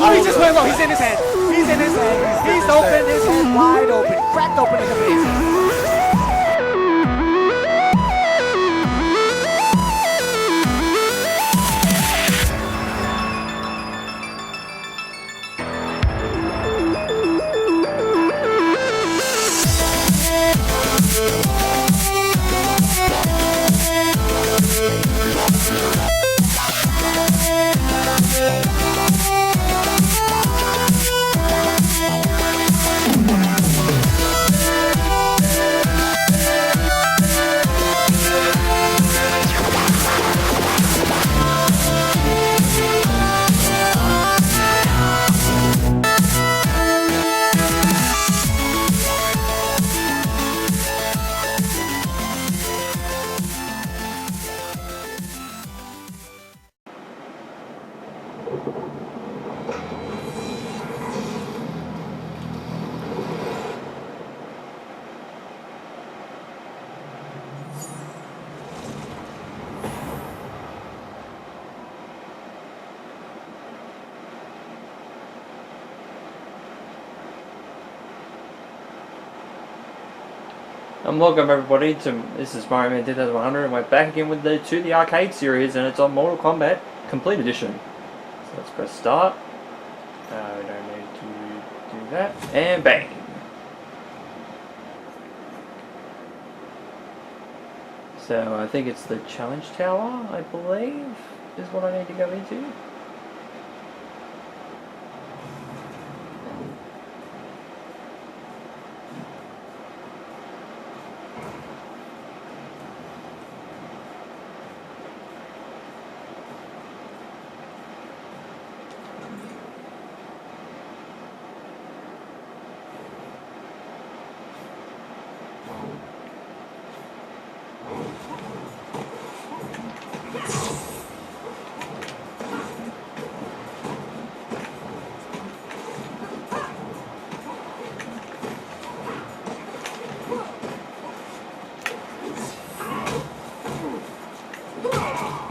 Oh, he just went low. He's in his head. He's in his head. He's open. His head wide open. Cracked open in the face. And welcome everybody to this is Mario Man 2100 and we're back again with the arcade series, and it's on Mortal Kombat Complete Edition. So let's press start. We don't need to do that. And bang! So I think it's the challenge tower, I believe, is what I need to go into.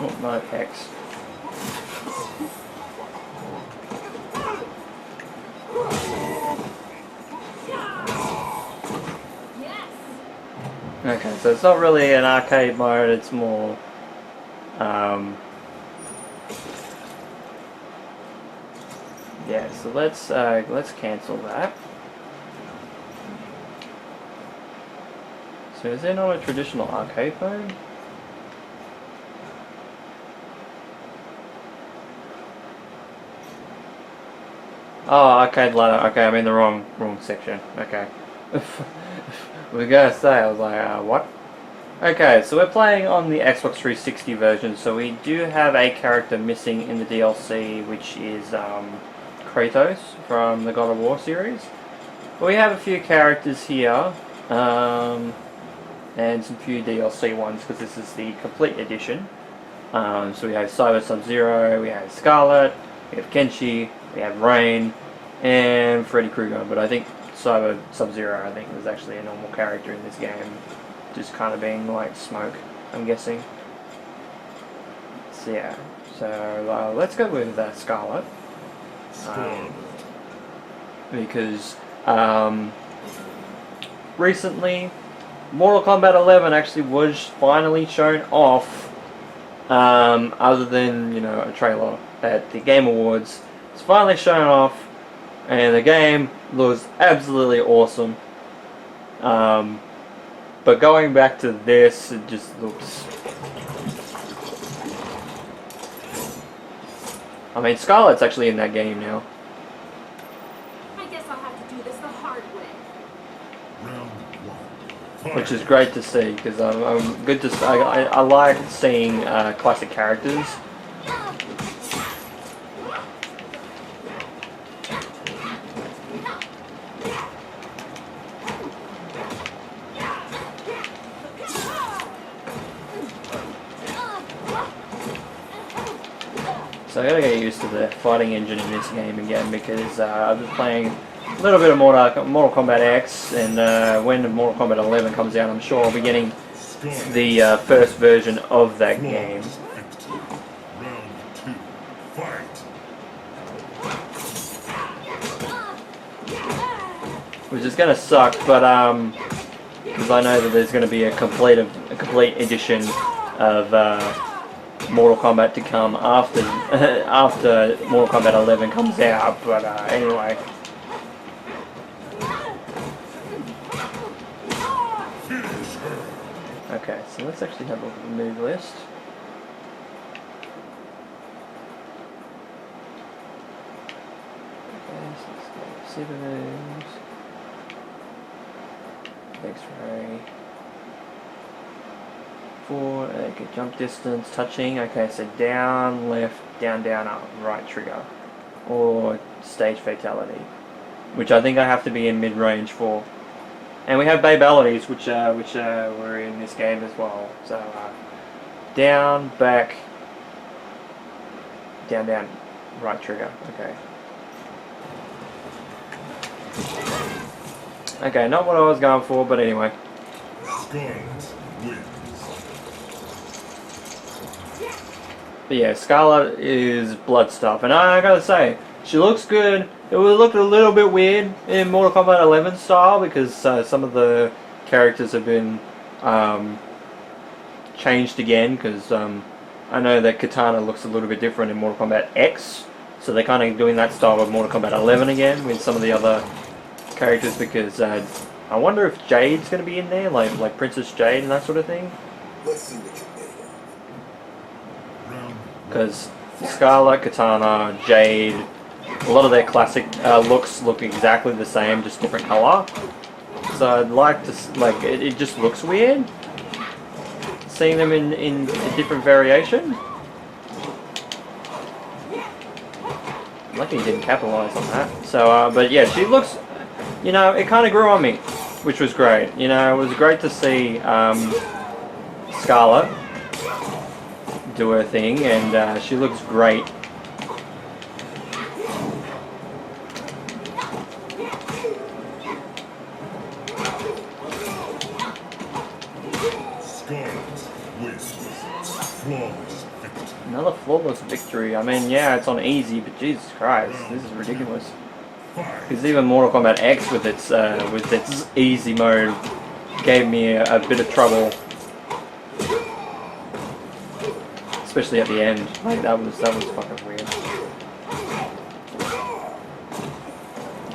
Oh, no hex. Okay, so it's not really an arcade mode, it's more yeah, so let's cancel that. So is there not a traditional arcade mode? Oh, arcade ladder. Okay, I'm in the wrong section. Okay. We're gonna say, I was like, what? Okay, so we're playing on the Xbox 360 version, so we do have a character missing in the DLC, which is Kratos from the God of War series. But we have a few characters here, and some few DLC ones, because this is the Complete Edition. So we have Cyber Sub-Zero, we have Scarlet, we have Kenshi, we have Rain, and Freddy Krueger, but I think Cyber Sub-Zero, I think, was actually a normal character in this game, just kind of being like Smoke, I'm guessing. So yeah, so let's go with Scarlet, because recently Mortal Kombat 11 actually was finally shown off, other than, you know, a trailer at the Game Awards. It's finally shown off, and the game looks absolutely awesome. But going back to this, it just looks... I mean, Scarlet's actually in that game now. I guess I'll have to do this the hard way. Round one. Which is great to see, because I'm good to see. I like seeing classic characters. So I gotta get used to the fighting engine in this game again, because I've been playing a little bit of Mortal Kombat X, and when Mortal Kombat 11 comes out, I'm sure I'll be getting the first version of that game. Round two. Fight. which is gonna suck, but because I know that there's gonna be a complete edition of Mortal Kombat to come after after Mortal Kombat 11 comes out. But anyway. Okay, so let's actually have a look at the move list. Okay, so let's go super moves. X-ray. 4, okay, jump distance, touching. Okay, so down, left, down, up, right trigger. Or stage fatality. Which I think I have to be in mid-range for. And we have babalities, which were in this game as well. So down, back, down, right trigger. Okay. Okay, not what I was going for, but anyway. But yeah, Scarlet is blood stuff, and I gotta say, she looks good. It would look a little bit weird in Mortal Kombat 11 style because some of the characters have been changed again. Because I know that Katana looks a little bit different in Mortal Kombat X, so they're kind of doing that style with Mortal Kombat 11 again with some of the other characters. Because I wonder if Jade's going to be in there, like Princess Jade and that sort of thing. Let's see what you're made of. Because Scarlet, Katana, Jade, a lot of their classic looks look exactly the same, just different color. So I'd like to, it just looks weird seeing them in a different variation. Lucky he didn't capitalize on that. So, but yeah, she looks, you know, it kind of grew on me, which was great. You know, it was great to see Scarlet do her thing, and she looks great. Another flawless victory. I mean, yeah, it's on easy, but Jesus Christ, this is ridiculous. Because even Mortal Kombat X with its easy mode gave me a bit of trouble, especially at the end. Like that was fucking weird.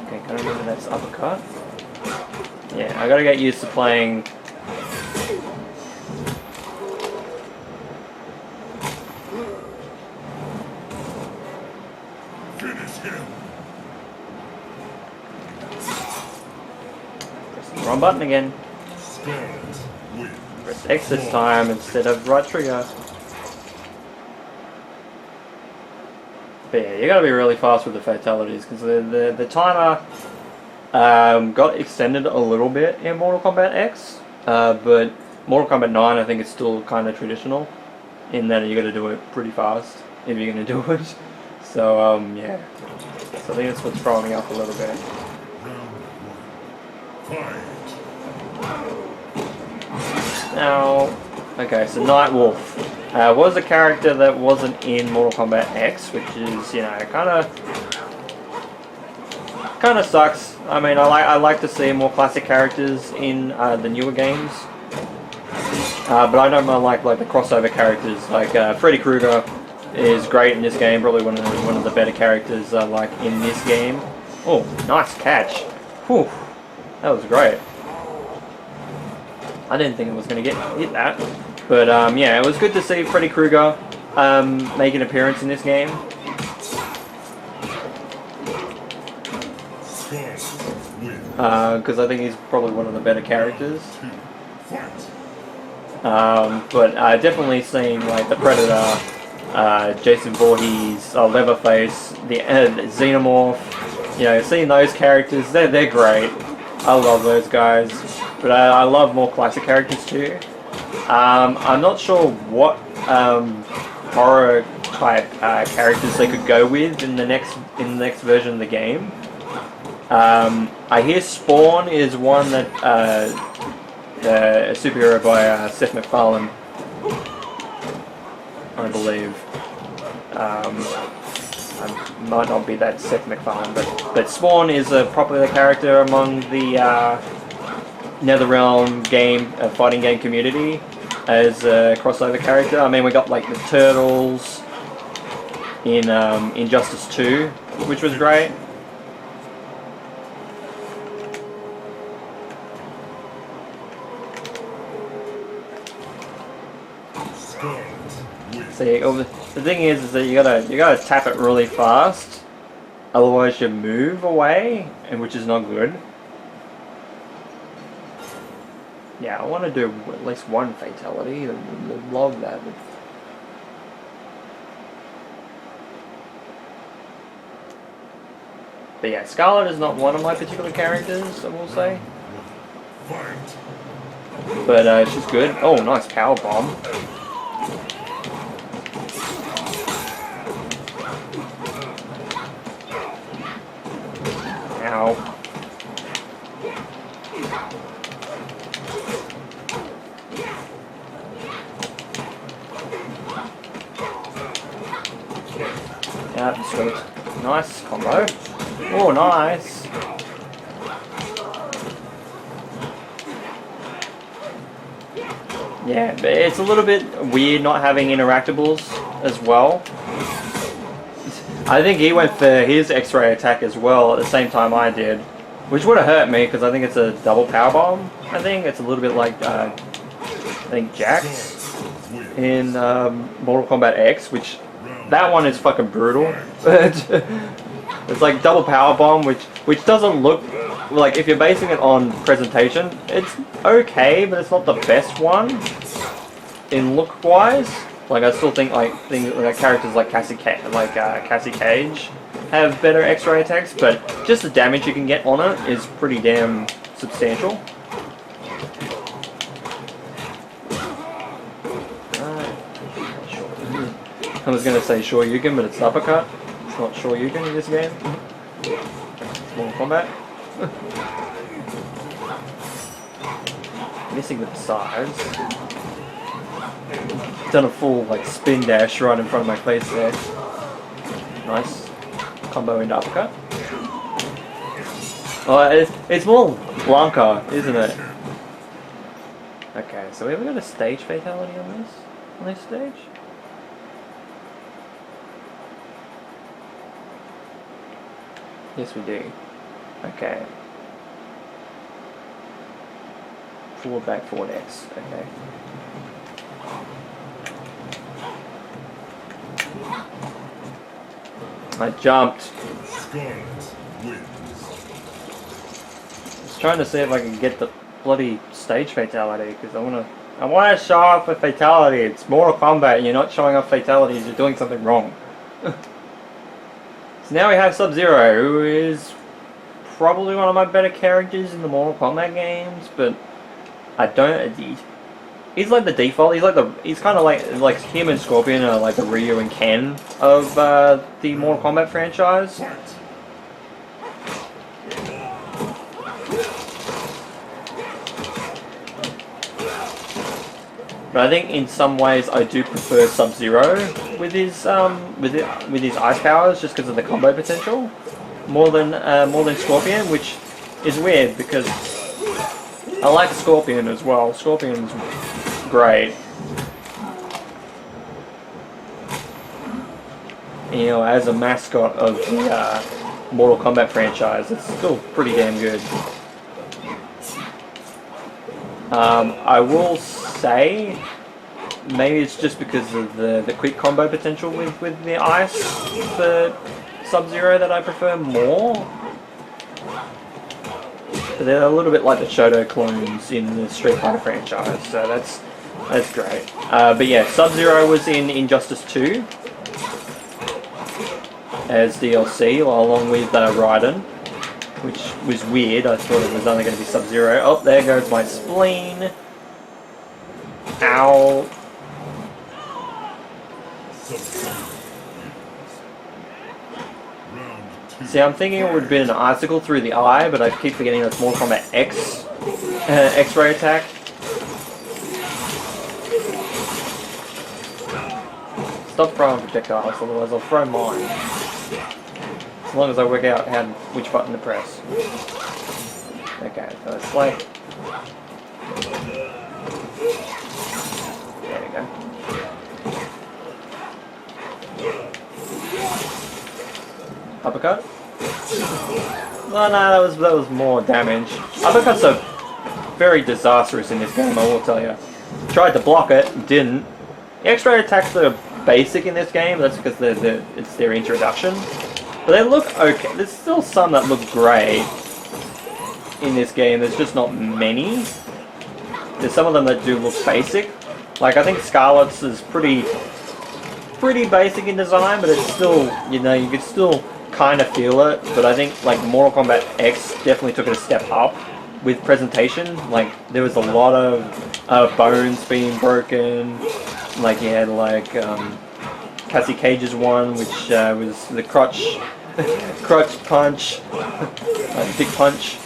Okay, can I remember that's uppercut? Yeah, I gotta get used to playing. Wrong button again. Press X this time instead of right trigger. But yeah, you gotta be really fast with the fatalities because the timer got extended a little bit in Mortal Kombat X, but Mortal Kombat 9 I think is still kind of traditional in that you gotta do it pretty fast if you're gonna do it. So yeah, so I think that's what's throwing me off a little bit. Now, okay, so Nightwolf was a character that wasn't in Mortal Kombat X, which is, you know, kind of sucks. I mean, I like to see more classic characters in the newer games, but I don't like the crossover characters. Like Freddy Krueger is great in this game, probably one of the better characters like in this game. Oh, nice catch! Whew, that was great. I didn't think it was going to hit that, but yeah, it was good to see Freddy Krueger make an appearance in this game. Because I think he's probably one of the better characters. But definitely seeing like the Predator, Jason Voorhees, Leatherface, the Xenomorph, you know, seeing those characters, they're great. I love those guys. But I love more classic characters too. I'm not sure what horror type characters they could go with in the next version of the game. I hear Spawn is one that a superhero by Seth MacFarlane, I believe. I'm might not be that Seth MacFarlane, but Spawn is a popular character among the NetherRealm game, fighting game community as a crossover character. I mean, we got like the Turtles in Injustice 2, which was great. See, the thing is that you gotta tap it really fast, otherwise you move away, and which is not good. Yeah, I want to do at least one fatality. I love that. But yeah, Scarlet is not one of my particular characters, I will say. But she's good. Oh, nice power bomb. Ow. Yeah, sweet. Nice combo. Oh, nice. Yeah, but it's a little bit weird not having interactables as well. I think he went for his X-ray attack as well at the same time I did, which would have hurt me because I think it's a double power bomb. I think it's a little bit like I think Jax in Mortal Kombat X, which that one is fucking brutal. It's like double power bomb, which doesn't look like, if you're basing it on presentation, it's okay, but it's not the best one in look wise. Like, I still think like characters like Cassie Cage have better X-ray attacks, but just the damage you can get on it is pretty damn substantial. I was gonna say Shoryuken, but it's uppercut. It's not Shoryuken in this game. It's Mortal Kombat. Missing the sides. Done a full like spin dash right in front of my face there. Nice combo into uppercut. Oh, it's more Blanca, isn't it? Okay, so have we got a stage fatality on this stage? Yes, we do. Okay. Forward, back, forward, X. Okay. I jumped. Just trying to see if I can get the bloody stage fatality, because I want to show off a fatality. It's Mortal Kombat. You're not showing off fatalities. You're doing something wrong. So now we have Sub-Zero, who is probably one of my better characters in the Mortal Kombat games, but I don't. He's like the default. He's kind of like him and Scorpion are like the Ryu and Ken of the Mortal Kombat franchise. But I think in some ways I do prefer Sub-Zero with his ice powers, just because of the combo potential, more than Scorpion, which is weird because I like Scorpion as well. Scorpion's great. You know, as a mascot of the Mortal Kombat franchise, it's still pretty damn good. I will say, maybe it's just because of the quick combo potential with the ice for Sub-Zero that I prefer more. They're a little bit like the Shoto clones in the Street Fighter franchise, so that's great. But yeah, Sub-Zero was in Injustice 2 as DLC, along with Raiden, which was weird. I thought it was only going to be Sub-Zero. Oh, there goes my spleen. Ow. See, I'm thinking it would have been an icicle through the eye, but I keep forgetting that's Mortal Kombat X X-ray attack. Stop throwing projectiles, otherwise I'll throw mine. As long as I work out which button to press. Okay, so it's like... There we go. Uppercut? No, that was more damage. Uppercuts are very disastrous in this game, I will tell you. Tried to block it, didn't. The X-ray attacks are basic in this game, that's because it's their introduction. But they look okay. There's still some that look great in this game, there's just not many. There's some of them that do look basic. Like, I think Scarlet's is pretty basic in design, but it's still, you know, you could still kind of feel it. But I think, like, Mortal Kombat X definitely took it a step up with presentation. Like, there was a lot of bones being broken. Like, you had, like, Cassie Cage's one, which was the crotch punch, dick punch.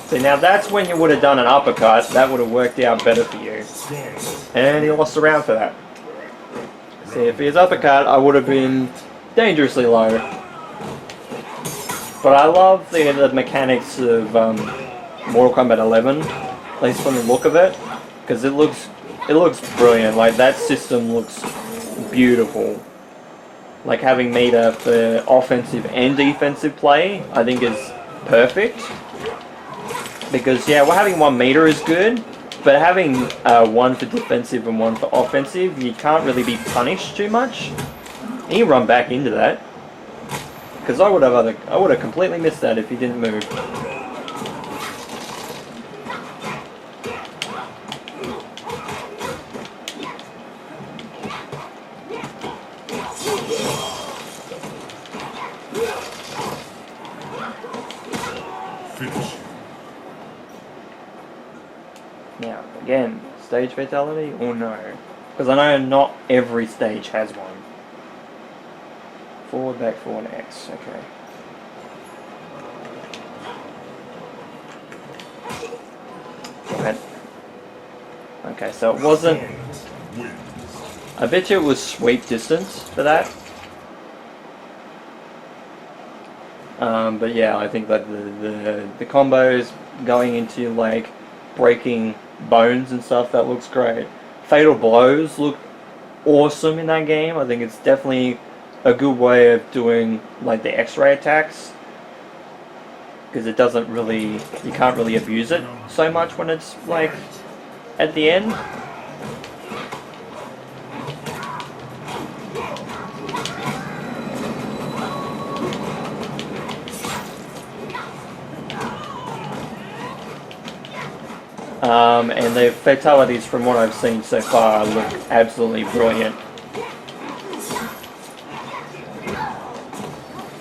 So now that's when you would have done an uppercut, that would have worked out better for you. And he lost the round for that. See, if he was uppercut, I would have been dangerously low. But I love the mechanics of Mortal Kombat 11, at least from the look of it, because it looks brilliant. Like, that system looks beautiful. Like, having meter for offensive and defensive play, I think is perfect. Because, yeah, well, having one meter is good, but having one for defensive and one for offensive, you can't really be punished too much. And you run back into that. Because I would have completely missed that if he didn't move. Finish. Now, again, stage fatality or no? Because I know not every stage has one. Forward, back, forward, X. Okay. Right. Okay, so it wasn't... I bet you it was sweep distance for that. But yeah, I think that the combos going into, like, breaking bones and stuff, that looks great. Fatal blows look awesome in that game. I think it's definitely a good way of doing, like, the X-ray attacks, because it doesn't really, you can't really abuse it so much when it's, like, at the end. And the fatalities, from what I've seen so far, look absolutely brilliant.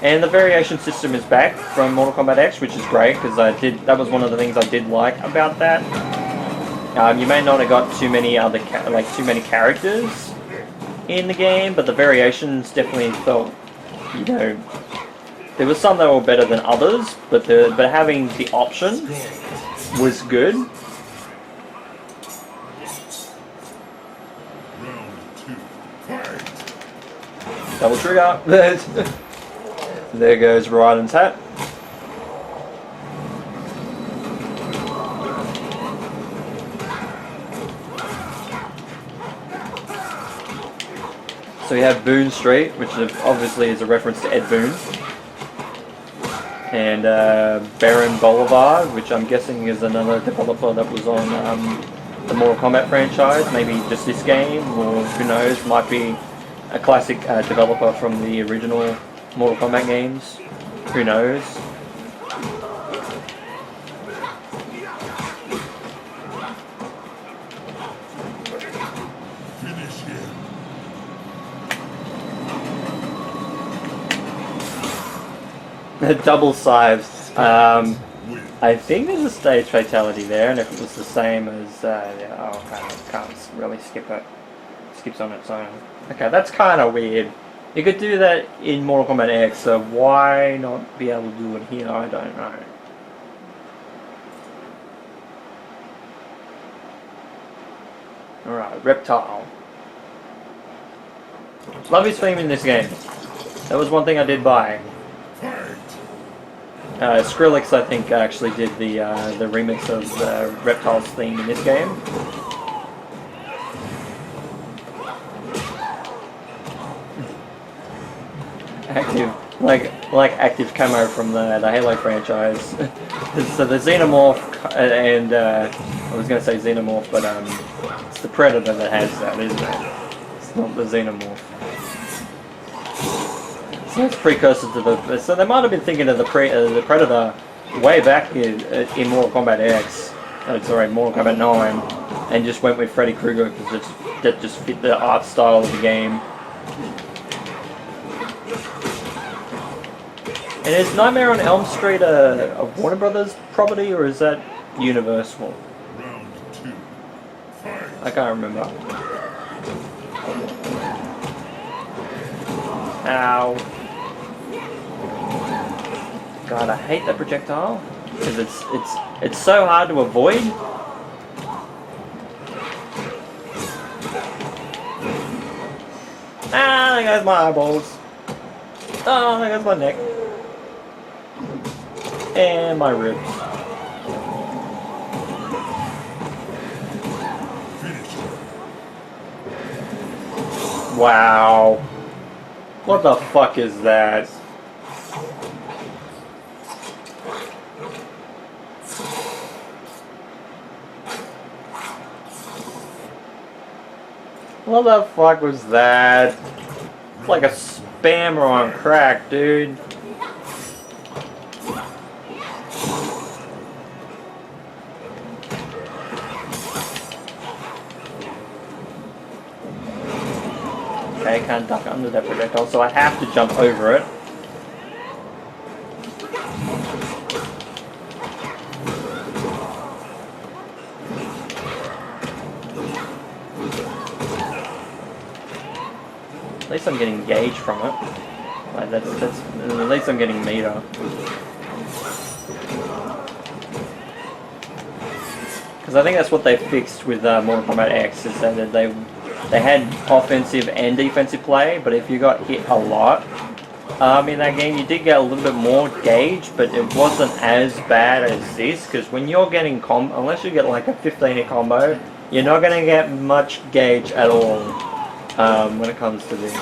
And the variation system is back from Mortal Kombat X, which is great, because that was one of the things I did like about that. You may not have got too many other too many characters in the game, but the variations definitely felt, you know, there was some that were better than others, but having the option was good. Double trigger. There goes Raiden's hat. So we have Boone Street, which obviously is a reference to Ed Boon. And Baron Bolivar, which I'm guessing is another developer that was on the Mortal Kombat franchise. Maybe just this game, or who knows, might be a classic developer from the original Mortal Kombat games. Who knows? Finish him. Double sives. I think there's a stage fatality there, and if it was the same as, yeah, oh, can't really skip it. Skips on its own. Okay, that's kind of weird. You could do that in Mortal Kombat X, so why not be able to do it here? I don't know. Alright, Reptile. Love his theme in this game. That was one thing I did buy. Skrillex, I think, actually did the remix of the Reptiles theme in this game. Active, like active camo from the Halo franchise. So the Xenomorph and I was going to say Xenomorph, but it's the Predator that has that, isn't it? It's not the Xenomorph. So it's precursor to the. So they might have been thinking of the Predator way back in Mortal Kombat X. Sorry, Mortal Kombat 9, and just went with Freddy Krueger because that just fit the art style of the game. And is Nightmare on Elm Street a Warner Brothers property, or is that Universal? Round 2. Fight. I can't remember. Ow. God, I hate that projectile because it's so hard to avoid. Ah, there goes my eyeballs. Oh, there goes my neck. And my ribs. Wow. What the fuck is that? What the fuck was that? It's like a spammer on crack, dude. Okay, can't duck under that projectile, so I have to jump over it. At least I'm getting gauge from it. Like that's at least I'm getting meter. Because I think that's what they fixed with Mortal Kombat X, is that they had offensive and defensive play, but if you got hit a lot in that game, you did get a little bit more gauge, but it wasn't as bad as this, because when you're getting unless you get like a 15-hit combo, you're not going to get much gauge at all when it comes to this.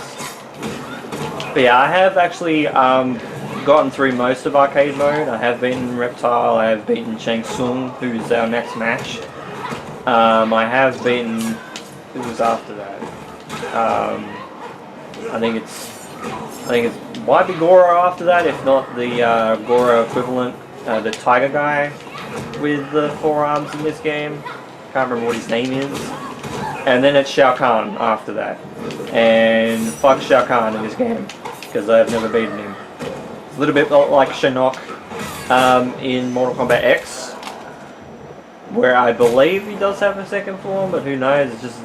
But yeah, I have actually gotten through most of arcade mode. I have beaten Reptile, I have beaten Shang Tsung, who's our next match. I have beaten... Who was after that? I think it's might be Goro after that, if not the Goro equivalent, the Tiger guy with the 4 arms in this game. Can't remember what his name is. And then it's Shao Kahn after that. And fuck Shao Kahn in this game, because I've never beaten him. It's a little bit like Shinnok in Mortal Kombat X, where I believe he does have a second form, but who knows? It's just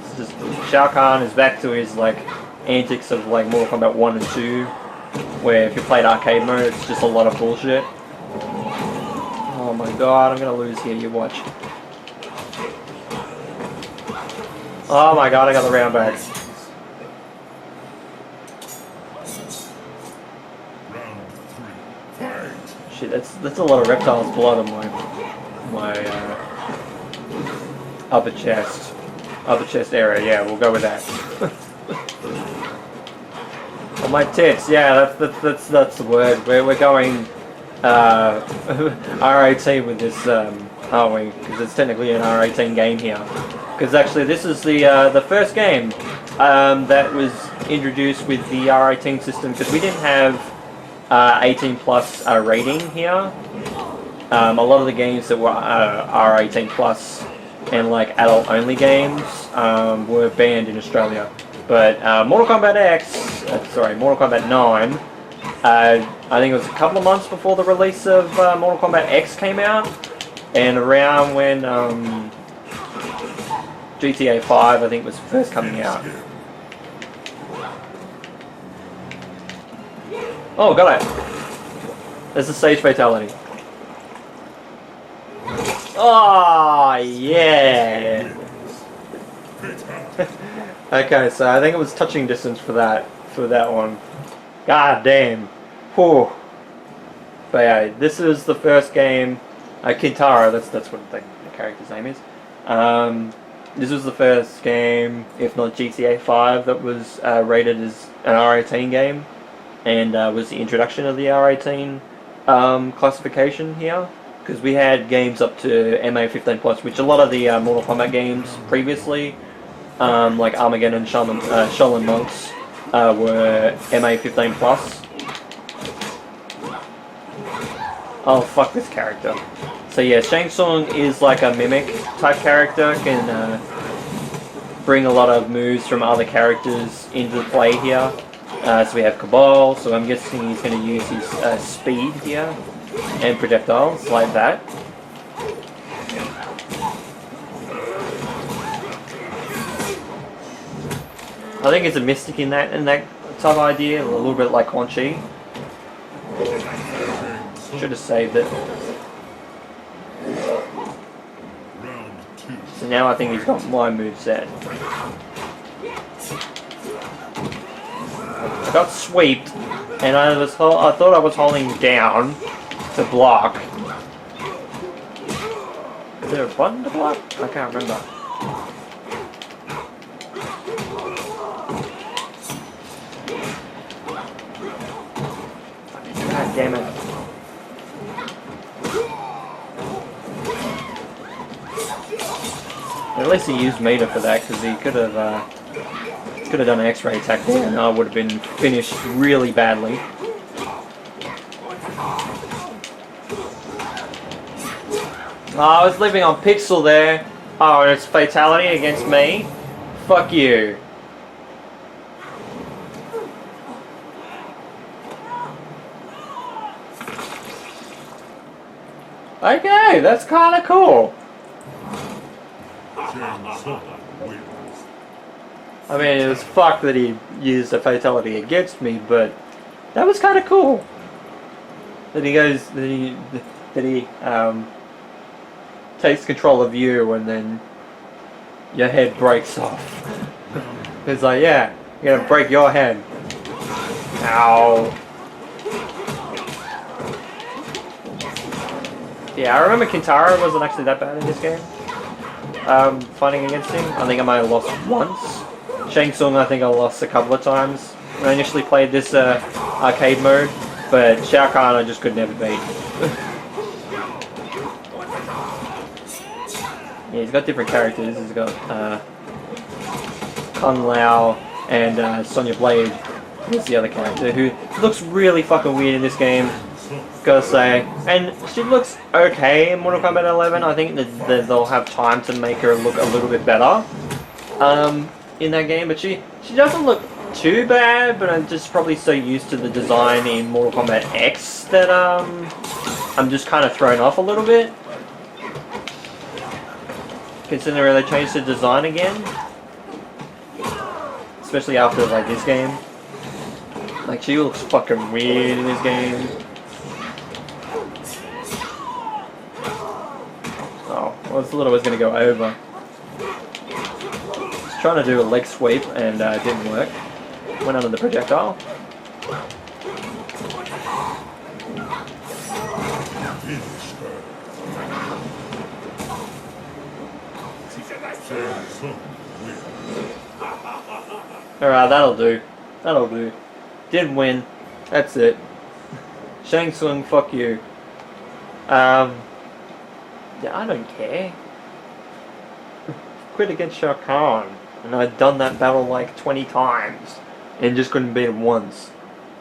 Shao Kahn is back to his like antics of like Mortal Kombat 1 and 2, where if you played arcade mode, it's just a lot of bullshit. Oh my god, I'm gonna lose here. You watch. Oh my god, I got the round back. Round 3. Fight. Shit, that's a lot of Reptile's blood on my upper chest area. Yeah, we'll go with that. On my tits. Yeah, that's the word. We're going R18 with this, aren't we? Because it's technically an R18 game here. Because actually, this is the first game that was introduced with the R18 system. Because we didn't have 18 plus rating here. A lot of the games that were R18 plus and like adult only games were banned in Australia. But Mortal Kombat Mortal Kombat 9, I think it was a couple of months before the release of Mortal Kombat X came out, and around when GTA 5 I think was first coming out. Oh, got it! There's a stage fatality. Oh, yeah! Okay, so I think it was touching distance for that one. God damn. Whew. But yeah, this is the first game. Kintaro, that's what the character's name is. This was the first game, if not GTA 5, that was rated as an R18 game, and was the introduction of the R18 classification here. Because we had games up to MA 15+, which a lot of the Mortal Kombat games previously, like Armageddon and Shaolin Monks, were MA 15+. Oh, fuck this character. So yeah, Shang Tsung is like a mimic type character, can bring a lot of moves from other characters into play here. So we have Cabal, so I'm guessing he's going to use his speed here, and projectiles like that. I think it's a mystic in that type of idea, a little bit like Quan Chi. Should have saved it. So now I think he's got my moveset. I got sweeped, and I thought I was holding down to block. Is there a button to block? I can't remember. God damn it. At least he used meter for that, because he could have done an X-ray attack there, and I would have been finished really badly. Oh, I was living on Pixel there. Oh, and it's fatality against me. Fuck you. Okay, that's kind of cool. I mean, it was fucked that he used a fatality against me, but that was kind of cool. That he goes, that he takes control of you, and then your head breaks off. It's like, yeah, you're gonna break your head. Ow. Yeah, I remember Kintaro wasn't actually that bad in this game. Fighting against him, I think I might have lost once. Shang Tsung, I think I lost a couple of times when I initially played this arcade mode, but Shao Kahn I just could never beat. Yeah, he's got different characters. He's got Kung Lao and Sonya Blade is the other character, who looks really fucking weird in this game, gotta say. And she looks okay in Mortal Kombat 11. I think that they'll have time to make her look a little bit better in that game, but she doesn't look too bad, but I'm just probably so used to the design in Mortal Kombat X that I'm just kind of thrown off a little bit. Considering they changed the design again, especially after like this game. Like, she looks fucking weird in this game. Oh, well, I thought I was gonna go over. Just trying to do a leg sweep and it didn't work. Went under the projectile. Alright, that'll do. That'll do. Didn't win. That's it. Shang Tsung, fuck you. Yeah, I don't care. Quit against Shao Kahn. And I'd done that battle like 20 times. And just couldn't beat him once.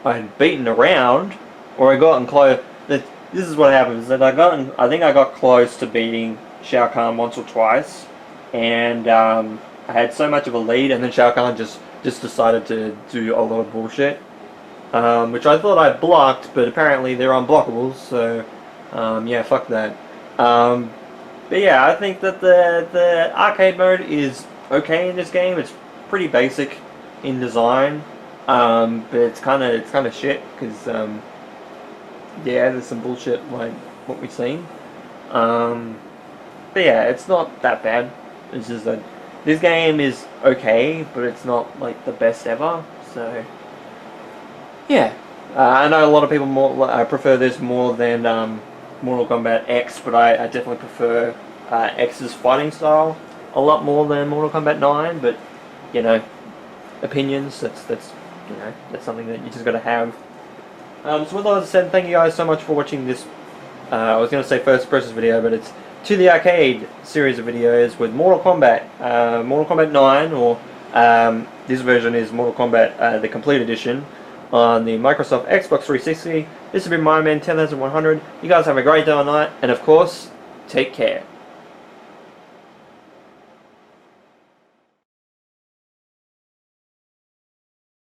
I had beaten around, or I gotten close. This is what happens, that I think I got close to beating Shao Kahn once or twice. And I had so much of a lead, and then Shao Kahn just decided to do a lot of bullshit, which I thought I blocked, but apparently they're unblockables, so yeah, fuck that. But yeah, I think that the arcade mode is okay in this game. It's pretty basic in design, but it's kind of shit, because yeah, there's some bullshit like what we've seen. But yeah, it's not that bad. It's just that this game is okay, but it's not like the best ever. So yeah, I know a lot of people prefer this more than Mortal Kombat X, but I definitely prefer X's fighting style a lot more than Mortal Kombat 9. But you know, opinions. That's you know, that's something that you just got to have. So with all that said, thank you guys so much for watching this. I was going to say first person video, but it's To the Arcade series of videos with Mortal Kombat 9, or this version is Mortal Kombat the Complete Edition on the Microsoft Xbox 360. This has been My Man 10100. You guys have a great day or night, and of course, take care.